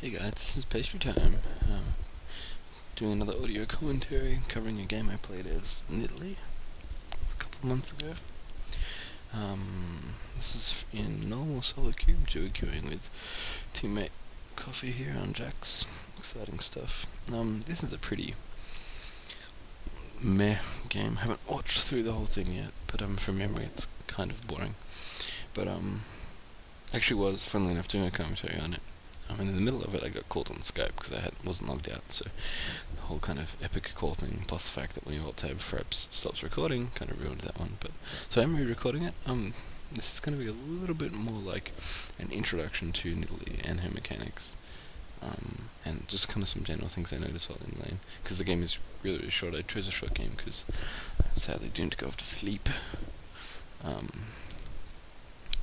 Hey guys, this is Pastry Time. Doing another audio commentary covering a game I played as Nidalee a couple of months ago. This is in normal solo cube, duo queuing with teammate Coffee here on Jax. Exciting stuff. This is a pretty meh game. Haven't watched through the whole thing yet, but from memory it's kind of boring. But actually was friendly enough doing a commentary on it. And in the middle of it I got called on Skype because I wasn't logged out, so the whole kind of epic call thing, plus the fact that when you alt-tab FRAPS stops recording, kind of ruined that one. But so I'm re-recording it. This is going to be a little bit more like an introduction to Nidalee and her mechanics, and just kind of some general things I noticed while in lane, because the game is really, really short. I chose a short game because I'm sadly doomed to go off to sleep.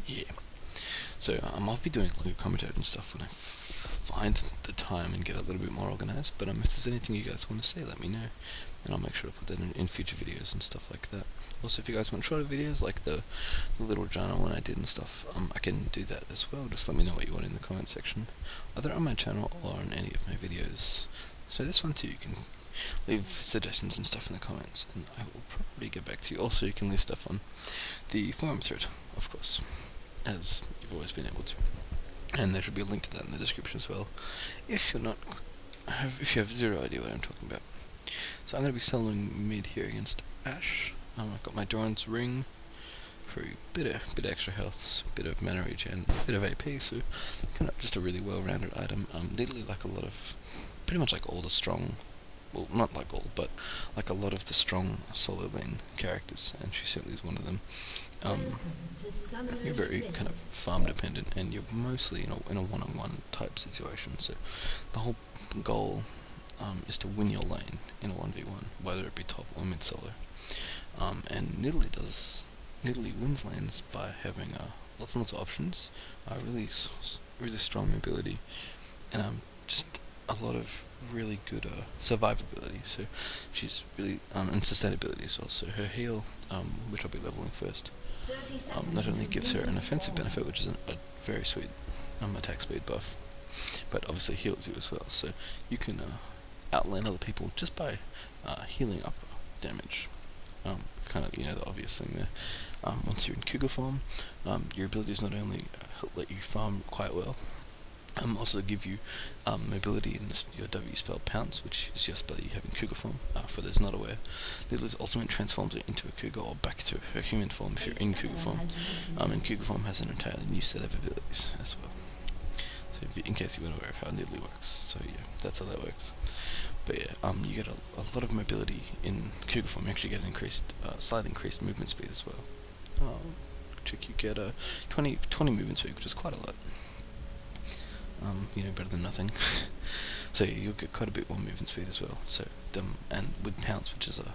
Yeah. So I'll be doing like a commentary and stuff when I find the time and get a little bit more organised, but if there's anything you guys want to say, let me know, and I'll make sure to put that in future videos and stuff like that. Also, if you guys want shorter videos, like the little journal one I did and stuff, I can do that as well. Just let me know what you want in the comment section, either on my channel or on any of my videos. So this one too, you can leave suggestions and stuff in the comments, and I will probably get back to you. Also, you can leave stuff on the forum thread, of course, as you've always been able to. And there should be a link to that in the description as well, if you have zero idea what I'm talking about. So I'm going to be soloing mid here against Ashe. I've got my Doran's Ring for a bit of extra health, bit of mana regen, and a bit of AP, so kind of just a really well-rounded item. Literally like pretty much like all the strong, well, not like all, but like a lot of the strong solo lane characters, and she certainly is one of them. You're very kind of farm dependent, and you're mostly in a one-on-one type situation, so the whole goal is to win your lane in a 1v1, whether it be top or mid solo. And Nidalee wins lanes by having lots and lots of options, really strong mobility, and just a lot of really good survivability. So she's really and sustainability as well. So her heal, which I'll be leveling first, not only gives her an offensive benefit, which is a very sweet attack speed buff, but obviously heals you as well. So you can outlane other people just by healing up damage. Kind of the obvious thing there. Once you're in Cougar form, your abilities not only let you farm quite well, also give you mobility in your W spell Pounce, which is just by having Cougar form. For those not aware, Nidalee's ultimate transforms her into a Cougar or back to her human form if you're in Cougar form. And Cougar form has an entirely new set of abilities as well. So in case you weren't aware of how Nidalee works, so yeah, that's how that works. But yeah, you get a lot of mobility in Cougar form. You actually get an slight increased movement speed as well. You get 20 movement speed, which is quite a lot. Better than nothing. So yeah, you'll get quite a bit more movement speed as well. So and with Pounce, which is a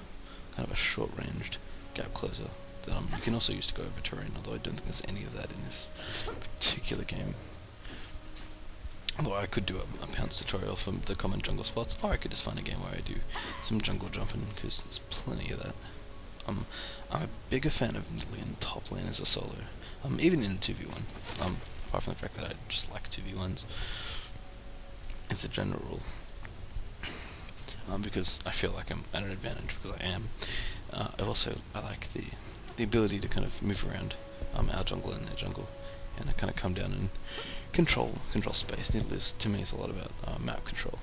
kind of a short-ranged gap closer, that you can also use to go over terrain. Although I don't think there's any of that in this particular game. Although I could do a Pounce tutorial for the common jungle spots, or I could just find a game where I do some jungle jumping, because there's plenty of that. I'm a bigger fan of Nidalee in top lane as a solo, even in a 2v1. Apart from the fact that I just like 2v1s, it's a general rule. Because I feel like I'm at an advantage, because I am. I like the ability to kind of move around our jungle and their jungle, and I kind of come down and control space. Nidalee to me is a lot about map control,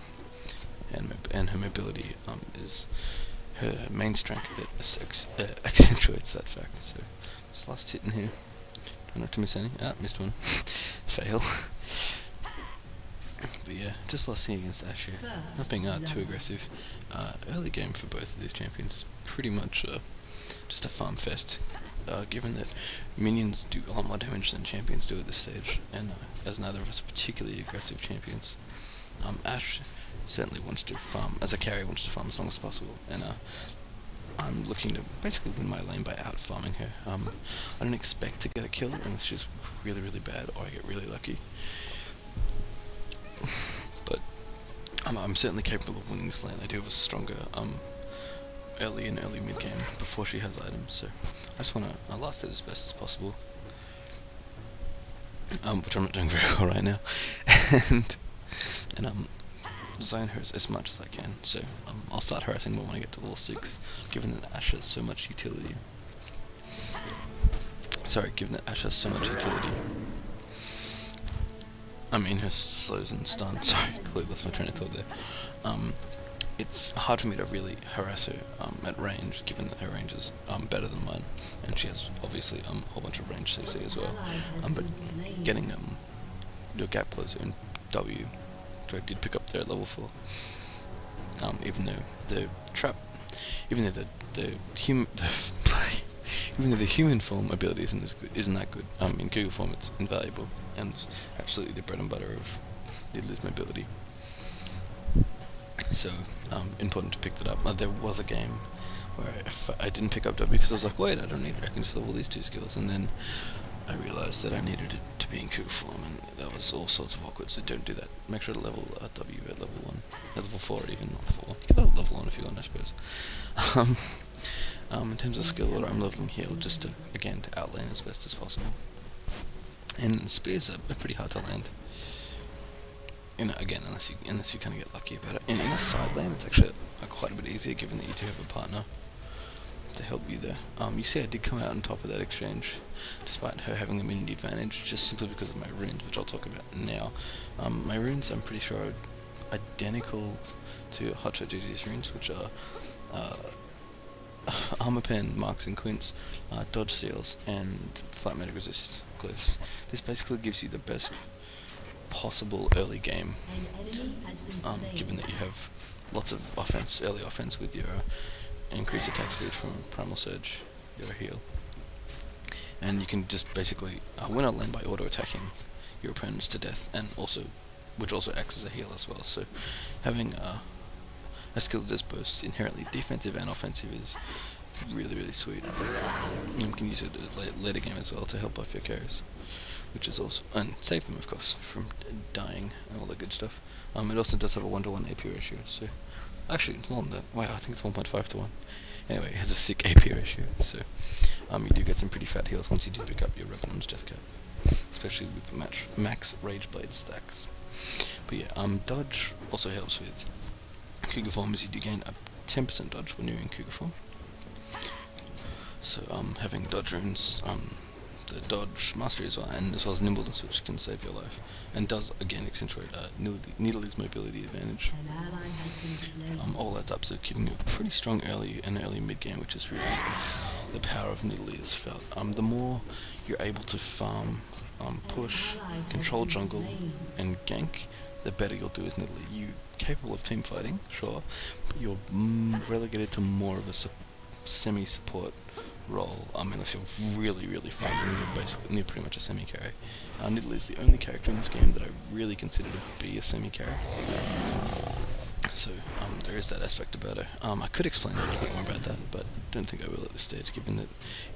and her mobility is her main strength that accentuates that fact. So just last hit in here. Try not to miss any. Missed one. Fail. But yeah, just lost here against Ashe. Not being too aggressive. Early game for both of these champions is pretty much just a farm fest, given that minions do a lot more damage than champions do at this stage, and as neither of us are particularly aggressive champions, Ashe certainly wants to farm, as a carry wants to farm as long as possible, and I'm looking to basically win my lane by out-farming her. I don't expect to get a kill unless she's really, really bad or I get really lucky. But I'm certainly capable of winning this lane. I do have a stronger early mid game before she has items, so I just want to last it as best as possible. Which I'm not doing very well right now. And and zone her as much as I can. So I'll start harassing more when I get to level 6, given that Ash has so much utility. Sorry, given that Ash has so much utility. I mean her slows and stuns. Sorry, clearly lost my train of thought there. It's hard for me to really harass her at range, given that her range is better than mine, and she has obviously a whole bunch of range CC as well. But getting your gap closer in W, which I did pick up there at level 4. Even though the trap, even though even though the human form ability isn't that good. In Google form it's invaluable and it's absolutely the bread and butter of Nidalee's mobility. So, important to pick that up. There was a game where I didn't pick up W because I was like, wait, I don't need it, I can just level these 2 skills, and then I realised that I needed it to be in Cougar form, and that was all sorts of awkward, so don't do that. Make sure to level W at level 1, at level 4 or even not level 1. You can level 1 if you want, I suppose. In terms of skill order, I'm leveling heal just to, again, to outlane as best as possible. And spears are pretty hard to land. Again, unless you kind of get lucky about it. And in a side lane, it's actually quite a bit easier, given that you do have a partner to help you there. You see I did come out on top of that exchange, despite her having a immunity advantage, just simply because of my runes, which I'll talk about now. My runes, I'm pretty sure, are identical to Hotshot GG's runes, which are Armour Pen Marks and Quints, Dodge Seals, and Flight Magic Resist Glyphs. This basically gives you the best possible early game, given that you have lots of early offense with your increased attack speed from Primal Surge, your heal, and you can just basically win a lane by auto-attacking your opponents to death, and which also acts as a heal as well. So having a skill that is both inherently defensive and offensive is really, really sweet. You can use it later game as well to help buff your carries, which is also, and save them of course from dying and all that good stuff. It also does have a 1-to-1 AP ratio, so actually it's more than that. Wow, I think it's 1.5 to 1. Anyway, it has a sick AP ratio, so you do get some pretty fat heals once you do pick up your Revenant's Death Cap, especially with the max Rage Blade stacks. But yeah, dodge also helps with Cougar form, as you do gain a 10% dodge when you're in Cougar form. So having dodge runes, the dodge mastery as well, and as well as nimbleness, which can save your life, and does again accentuate Nidalee's mobility advantage. All adds up, so giving you a pretty strong early mid game, which is really the power of Nidalee is felt. The more you're able to farm, push, control jungle, and gank, the better you'll do as Nidalee. You're capable of team fighting, sure, but you're relegated to more of a semi-support role, unless you're really, really finding you're pretty much a semi-carry. Nidalee is the only character in this game that I really consider to be a semi-carry. So there is that aspect about her. I could explain a little bit more about that, but I don't think I will at this stage, given that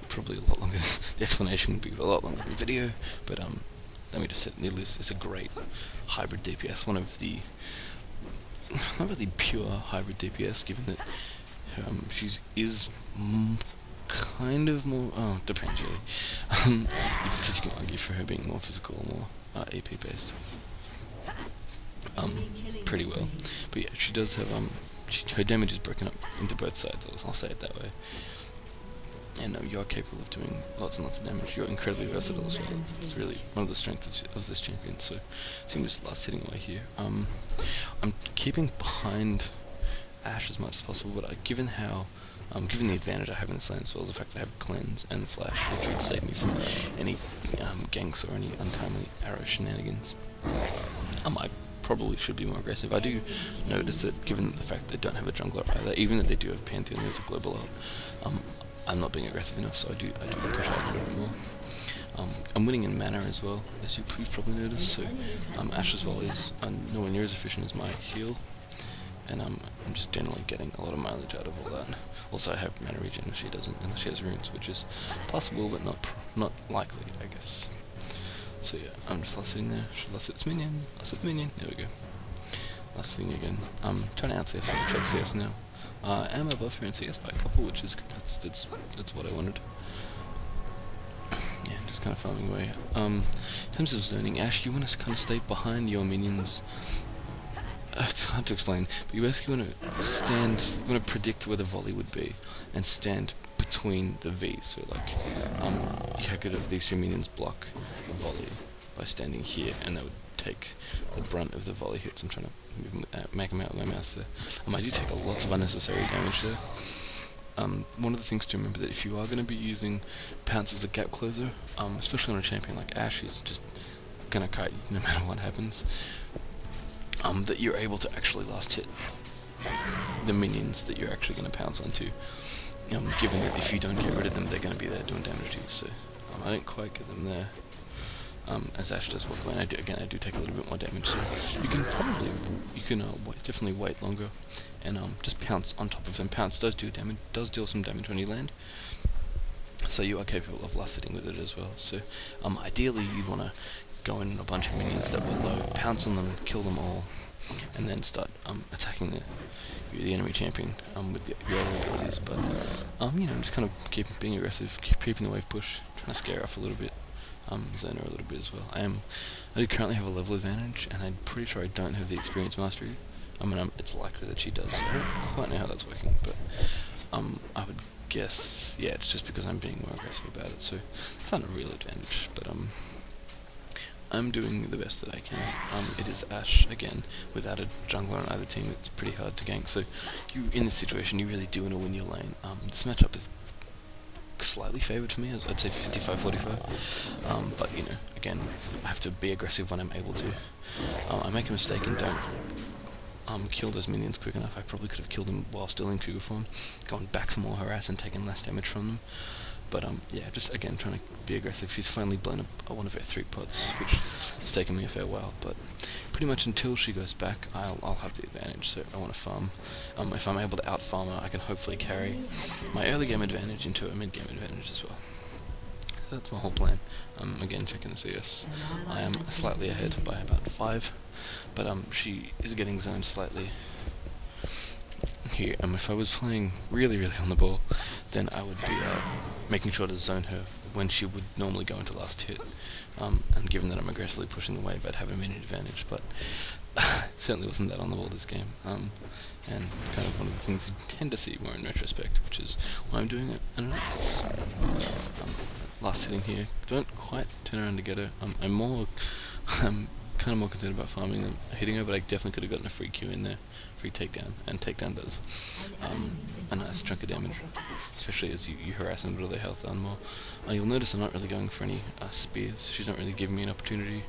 probably a lot longer. The explanation would be a lot longer than the video. But let me just say, Nidalee is a great hybrid DPS, one of the not really pure hybrid DPS, given that she is kind of more, depends really, because you can argue for her being more physical or more AP based, pretty well. But yeah, she does have, her damage is broken up into both sides, I'll say it that way. And you are capable of doing lots and lots of damage. You're incredibly versatile as well. It's really one of the strengths of this champion. So, seeing this last hitting away here, I'm keeping behind Ash as much as possible. But given the advantage I have in this lane, as well as the fact that I have cleanse and flash, which would save me from any ganks or any untimely arrow shenanigans, I probably should be more aggressive. I do notice that, given the fact they don't have a jungler either, even if they do have Pantheon, there's a global ult, I'm not being aggressive enough, so I do push out a little bit more. I'm winning in mana as well, as you've probably noticed, so Ash's volley is nowhere near as efficient as my heal, and I'm just generally getting a lot of mileage out of all that. Also, I have mana regen, and she doesn't, unless she has runes, which is possible, but not likely, I guess. So yeah, I'm just last hitting there. Should last hit this minion, there we go. Last thing again. I'm trying to out-CS, so I'll try to CS now. I am above her in CS by a couple, which is good. That's what I wanted. Yeah, just kind of farming away. In terms of zoning, Ash, you want to kind of stay behind your minions it's hard to explain, but you basically want to stand, you want to predict where the volley would be, and stand between the V's. So like, you could have these two minions block a volley by standing here, and that would take the brunt of the volley hits. I'm trying to make them out with my mouse there. I do take lots of unnecessary damage there. One of the things to remember that if you are going to be using Pounce as a gap closer, especially on a champion like Ashe, who's just going to kite you no matter what happens, that you're able to actually last hit the minions that you're actually going to pounce onto, given that if you don't get rid of them, they're going to be there doing damage to you. So I don't quite get them there. As Ashe does walk away, and I do take a little bit more damage, so you can definitely wait longer, and just pounce on top of them. Pounce does deal some damage when you land, so you are capable of last hitting with it as well. So ideally you'd want to go in a bunch of minions that were low, pounce on them, kill them all, and then start attacking the enemy champion with your other abilities. But just kind of being aggressive, keeping the wave push, trying to scare off a little bit. Zoner a little bit as well. I do currently have a level advantage, and I'm pretty sure I don't have the experience mastery. It's likely that she does, so I don't quite know how that's working, but I would guess, yeah, it's just because I'm being more aggressive about it, so it's not a real advantage, but I'm doing the best that I can. It is Ashe, again, without a jungler on either team. It's pretty hard to gank, so in this situation, you really do want to win your lane. This matchup is slightly favoured for me. I'd say 55-45, but again, I have to be aggressive when I'm able to. I make a mistake and don't kill those minions quick enough. I probably could have killed them while still in Cougar form, gone back for more harass and taken less damage from them. But yeah, just again trying to be aggressive. She's finally blown up one of her 3 pots, which has taken me a fair while, but pretty much until she goes back, I'll have the advantage. So I want to farm. If I'm able to out-farm her, I can hopefully carry my early game advantage into a mid-game advantage as well. So that's my whole plan. Again, checking the CS. I am slightly ahead by about 5, but she is getting zoned slightly here. If I was playing really on the ball, then I would be making sure to zone her when she would normally go into last hit. And given that I'm aggressively pushing the wave, I'd have a minute advantage, but certainly wasn't that on the ball this game. And kind of one of the things you tend to see more in retrospect, which is why I'm doing an analysis. Last hitting here, don't quite turn around to get her. I'm kind of more concerned about farming than hitting her, but I definitely could have gotten a free Q in there, free takedown, and takedown does a nice chunk of damage, especially as you harass them with their health down more. You'll notice I'm not really going for any spears. She's not really giving me an opportunity,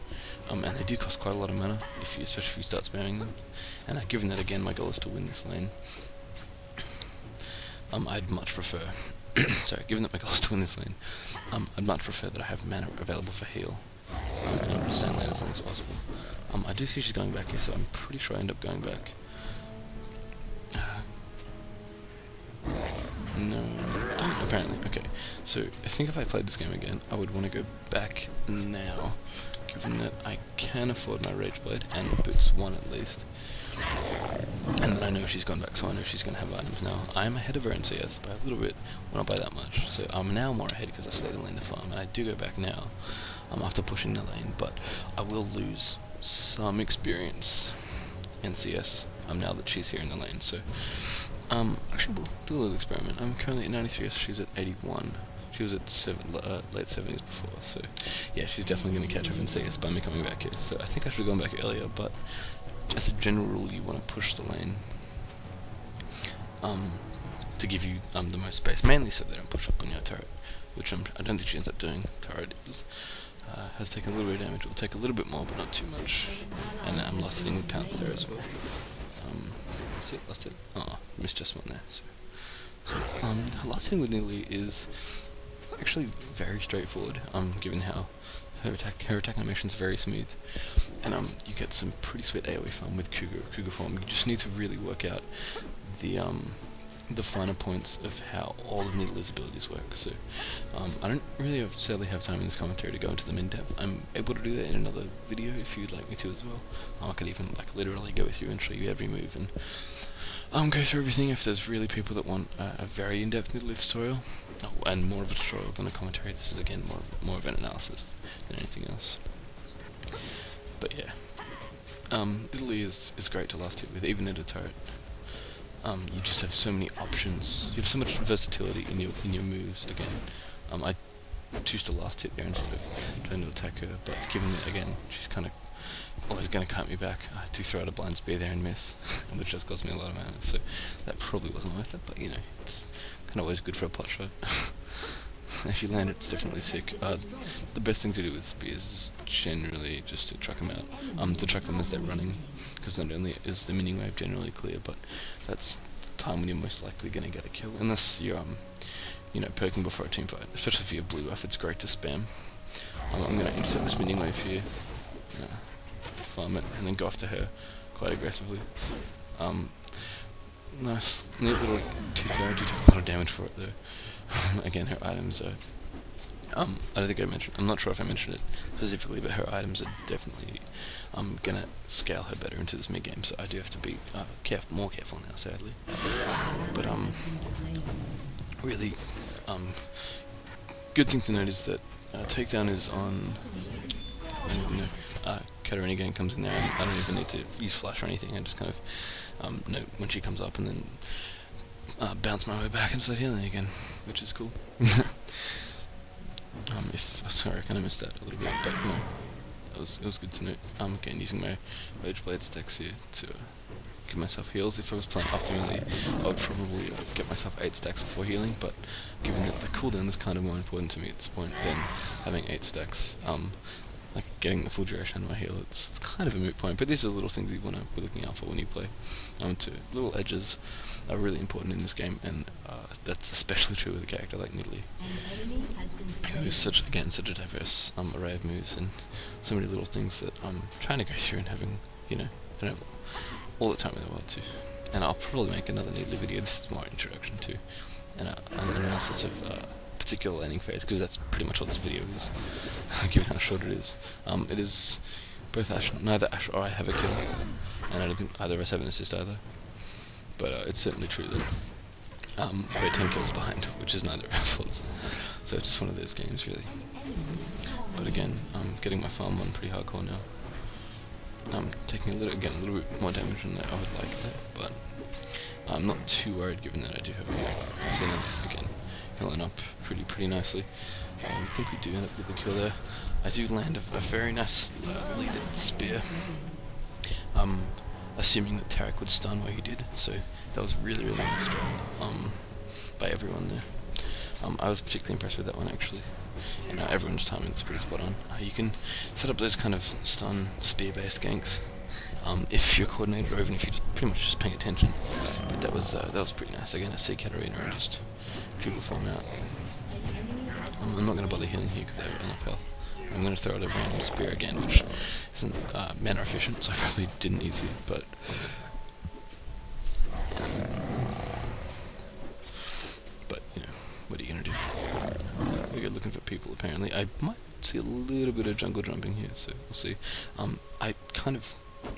and they do cost quite a lot of mana, especially if you start spamming them. And given that again my goal is to win this lane, I'd much prefer. Sorry, given that my goal is to win this lane, I'd much prefer that I have mana available for heal. And I'm staying lane as long as possible. I do see she's going back here, so I'm pretty sure I end up going back. No, don't, apparently. Okay, so I think if I played this game again, I would want to go back now, given that I can afford my Rage Blade, and boots 1 at least. And then I know she's gone back, so I know she's going to have items now. I am ahead of her in CS by a little bit, well, not by that much, so I'm now more ahead because I stayed in lane to farm, and I do go back now, after pushing the lane, but I will lose some experience in CS, now that she's here in the lane, so, actually we'll do a little experiment. I'm currently at 93, so she's at 81. She was at late 70s before, so yeah, she's definitely going to catch up in CS by me coming back here, so I think I should have gone back earlier, but as a general rule, you want to push the lane to give you the most space, mainly so they don't push up on your turret, which I don't think she ends up doing. Turret has taken a little bit of damage. It will take a little bit more, but not too much. And I'm last hitting with Pounce there as well. Last hit. Oh, missed just one there. So last hitting with Nidalee is actually very straightforward, given how her attack animation is very smooth, and you get some pretty sweet AoE farm with Cougar form. You just need to really work out the finer points of how all of Nidalee's abilities work. So I don't really sadly have time in this commentary to go into them in depth. I'm able to do that in another video if you'd like me to as well. I could even literally go through and show you every move and go through everything if there's really people that want a very in-depth Nidalee tutorial, and more of a tutorial than a commentary. This is again more of an analysis than anything else. But yeah, Nidalee is great to last hit with, even at a turret. You just have so many options. You have so much versatility in your moves. Again, I choose to last hit there instead of trying to attack her. But given that again, she's kind of always going to cut me back, I do throw out a blind spear there and miss, which just cost me a lot of mana. So that probably wasn't worth it. But you know, it's kind of always good for a pot shot. If you land it, it's definitely sick. The best thing to do with spears is generally just to truck them out. To truck them as they're running, because not only is the mini wave generally clear, but that's the time when you're most likely going to get a kill. Unless you're, you know, perking before a team fight, especially if you have blue buff, it's great to spam. I'm going to insert this mini wave here, farm it, and then go after her quite aggressively. Nice, neat little tooth there. I do take a lot of damage for it though. Again, her items are, I don't think I mentioned, I'm not sure if I mentioned it specifically, but her items are definitely gonna scale her better into this mid-game, so I do have to be more careful now, sadly. But really, good thing to note is that takedown is on, Katarina again comes in there, and I don't even need to use flash or anything, I just kind of know when she comes up and then bounce my way back and start healing again, which is cool. Sorry, I kind of missed that a little bit, but no, it was good to know. Again, using my Rage Blade stacks here to give myself heals. If I was playing optimally, I would probably get myself 8 stacks before healing, but given that the cooldown is kind of more important to me at this point than having 8 stacks, like getting the full duration of my heal, it's kind of a moot point, but these are the little things you want to be looking out for when you play. Little edges are really important in this game, and that's especially true with a character like Nidalee, who is such a diverse array of moves and so many little things that I'm trying to go through and having, you know, I don't have all the time in the world to. And I'll probably make another Nidalee video. This is more introduction to, and an analysis of particular landing phase, because that's pretty much all this video is, given how short it is. It is both neither Ash or I have a kill, and I don't think either of us have an assist either. But it's certainly true that we're 10 kills behind, which is neither of our faults. So it's just one of those games, really. But again, I'm getting my farm on pretty hardcore now. I'm taking a little bit more damage than I would like there, but I'm not too worried given that I do have a Xena again healing up pretty nicely. I think we do end up with the kill there. I do land a very nice leaded spear. Assuming that Tarek would stun where he did, so that was really nice job by everyone there. I was particularly impressed with that one actually, and everyone's timing was pretty spot on. You can set up those kind of stun spear-based ganks if you're coordinated, or even if you're pretty much just paying attention. But that was pretty nice. Again, I see Katarina and just triple form out. I'm not going to bother healing here because I have enough health. I'm going to throw out a random spear again, which isn't mana efficient, so I probably didn't need to, but you know, what are you going to do? We go looking for people apparently. I might see a little bit of jungle jumping here, so we'll see. I kind of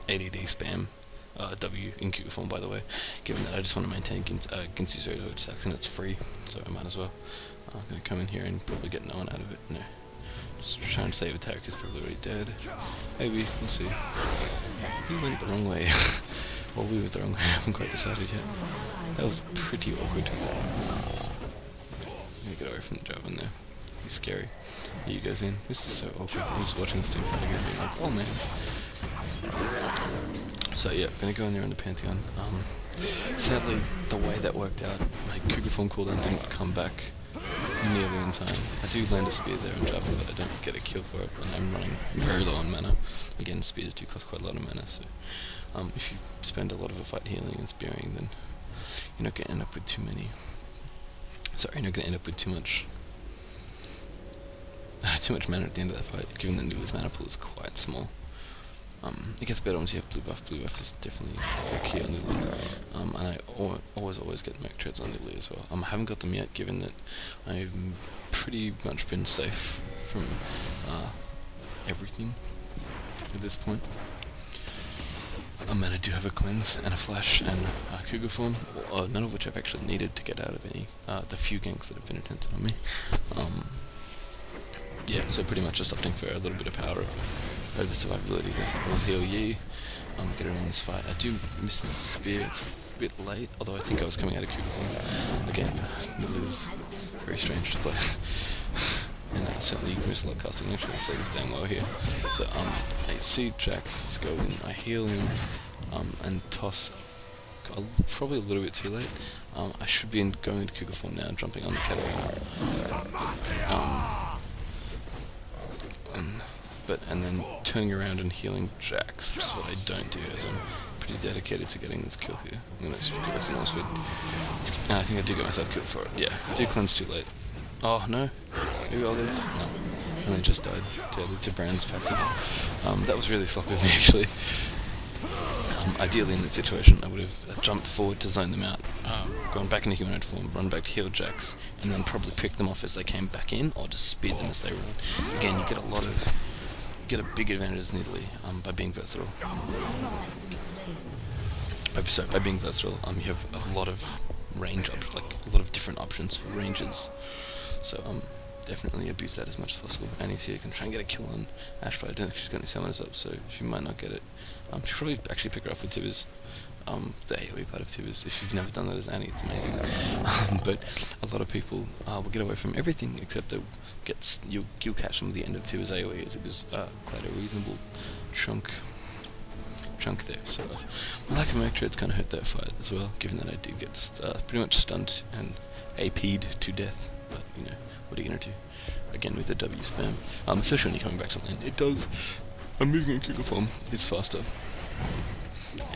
ADD spam W in Q form, by the way, given that I just want to maintain Ginsu's auto stacks and it's free, so I might as well. I'm going to come in here and probably get no one out of it. No. Just trying to save a Tarek is probably already dead. Maybe, we'll see. He went the wrong way. Well, we went the wrong way, I haven't quite decided yet. That was pretty awkward. I'm gonna get away from the Javan there. He's scary. Here he goes in. This is so awkward. I'm just watching this team fight again and being like, oh man. So yeah, gonna go in there on the Pantheon. Sadly, the way that worked out, my Cougar form cooldown didn't come back nearly in time. I do land a spear there on Java, but I don't get a kill for it, and I'm running very low on mana. Again, spears do cost quite a lot of mana, so if you spend a lot of a fight healing and spearing, then you're not going to end up with too many. Sorry, you're not going to end up with too much mana at the end of that fight, given that Nidalee's mana pool is quite small. It gets better once you have blue buff. Blue buff is definitely key on Nidalee. And I always get mech treads on Nidalee as well. I haven't got them yet, given that I've pretty much been safe from everything at this point. And I do have a cleanse and a flash and a Cougar form, none of which I've actually needed to get out of any the few ganks that have been attempted on me. Yeah, so pretty much just opting for a little bit of power over survivability there. We'll heal Yi, get in on this fight. I do miss the spear. It's a bit late, although I think I was coming out of Cougar form. Again, Nidalee is very strange to play. And certainly you can miss a lot of casting. Actually, I'll say this damn well here. So I see Jax go in, I heal him, and toss. Probably a little bit too late. I should be going into Cougar form now, jumping on the Catarina. And then turning around and healing Jax, which is what I don't do, as I'm pretty dedicated to getting this kill here. I'm going to go back to normal speed. And I think I do get myself killed for it. Yeah, I do cleanse too late. Oh no, maybe I'll live. No, and I just died deadly to Brand's passive. That was really sloppy of me actually. Ideally in that situation I would have jumped forward to zone them out, gone back into humanoid form, run back to heal Jax, and then probably pick them off as they came back in, or just speed them as they run. Again, you get a big advantage as Nidalee by being versatile. By being versatile, you have a lot of range options, like a lot of different options for ranges. So definitely abuse that as much as possible. And you can try and get a kill on Ash, but I don't think she's got any summoners up, so she might not get it. She'll probably actually pick her up with Tibbers. The AoE part of Tibbers. If you've never done that as Annie, it's amazing. But a lot of people will get away from everything except you'll catch them at the end of Tibbers AoE, as it is quite a reasonable chunk there. So my lack of Merc Treads kind of hurt that fight as well, given that I did get pretty much stunned and AP'd to death. But you know, what are you gonna do? Again with the W spam, especially when you're coming back to lane, it does. Moving in Cougar form is faster,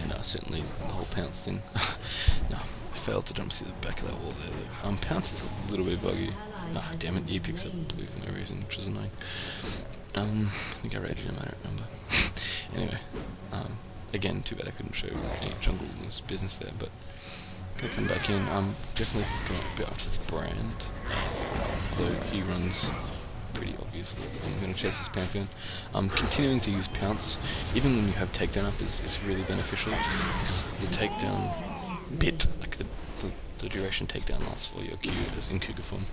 and certainly the whole pounce thing. No, I failed to jump through the back of that wall there. Pounce is a little bit buggy. Ah, damn it, he picks up blue for no reason, which is annoying. I think I raged him, I don't remember. Anyway, again, too bad I couldn't show any jungle business there, but gonna come back in. Definitely going a bit after this Brand, although he runs pretty obviously. I'm going to chase this Pantheon. Continuing to use Pounce, even when you have Takedown up, is really beneficial, because the Takedown bit, like the duration Takedown lasts for your Q as in Cougar form,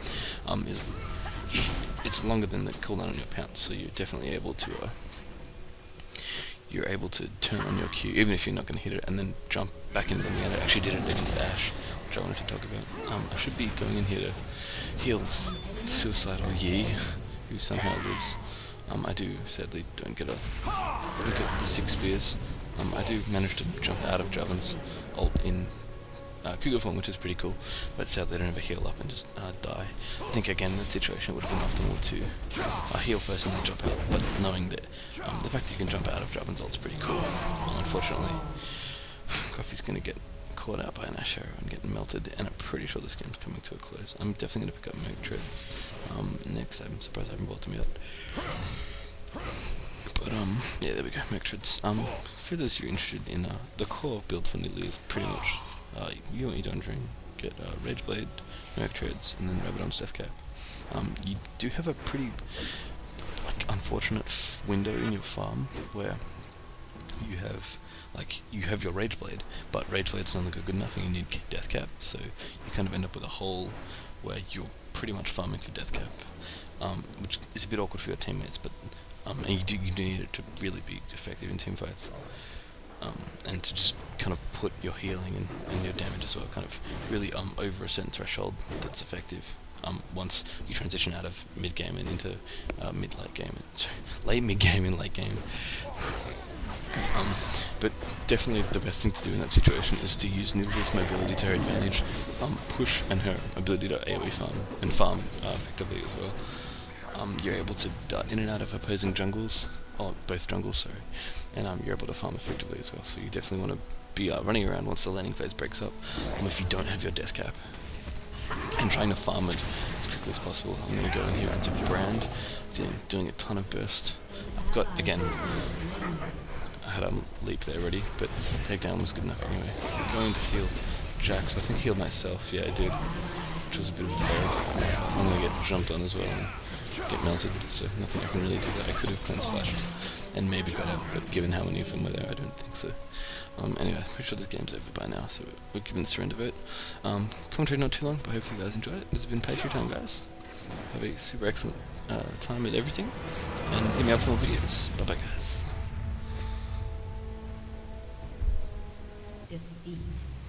it's longer than the cooldown on your Pounce, so you're definitely able to turn on your Q, even if you're not going to hit it, and then jump back into the melee. I actually did it against Ashe, which I wanted to talk about. I should be going in here to heal Suicidal Yi, who somehow lives. I do sadly don't get the 6 spears. I do manage to jump out of Javelin's ult in Cougar form, which is pretty cool, but sadly I don't ever heal up and just die. I think again that situation would have been optimal to heal first and then jump out, but knowing that the fact that you can jump out of Javelin's ult is pretty cool. Unfortunately, Coffee's going to get caught out by an Ash Arrow and get melted, and I'm pretty sure this game's coming to a close. I'm definitely going to pick up Merc Treads next. I'm surprised I haven't bought them yet. But yeah, there we go, Merc Treads. For those who are interested in the core build for Nidalee is pretty much you want your Dungeon, get Rage Blade, Merc Treads, and then Rabadon's Death Cap. You do have a pretty unfortunate window in your farm where you have your Rage Blade, but Rage Blade's no longer good enough and you need Death Cap, so you kind of end up with a hole where you're pretty much farming for Death Cap, which is a bit awkward for your teammates, but and you do need it to really be effective in team fights, and to just kind of put your healing and your damage as well, kind of really over a certain threshold that's effective. Once you transition out of mid game and into mid-late game, late mid game and late game. But definitely the best thing to do in that situation is to use Nidalee's mobility to her advantage, push and her ability to AoE farm effectively as well. You're able to dart in and out of opposing jungles, or both jungles, sorry, and you're able to farm effectively as well. So you definitely want to be running around once the laning phase breaks up, if you don't have your death cap, and trying to farm it as quickly as possible. I'm going to go in here into Brand, doing a ton of burst. I've got, again, I had a leap there already, but takedown was good enough anyway. I'm going to heal Jax, but I think I healed myself. Yeah, I did, which was a bit of a fail. I'm going to get jumped on as well and get melted, so nothing I can really do there. I could have cleanse flashed and maybe got out, but given how many of them were there, I don't think so. Anyway, pretty sure this game's over by now, so we're giving this surrender vote. Commentary not too long, but hopefully you guys enjoyed it. This has been Patreon time, guys. Have a super excellent time at everything, and hit me up for more videos. Bye bye, guys. defeat.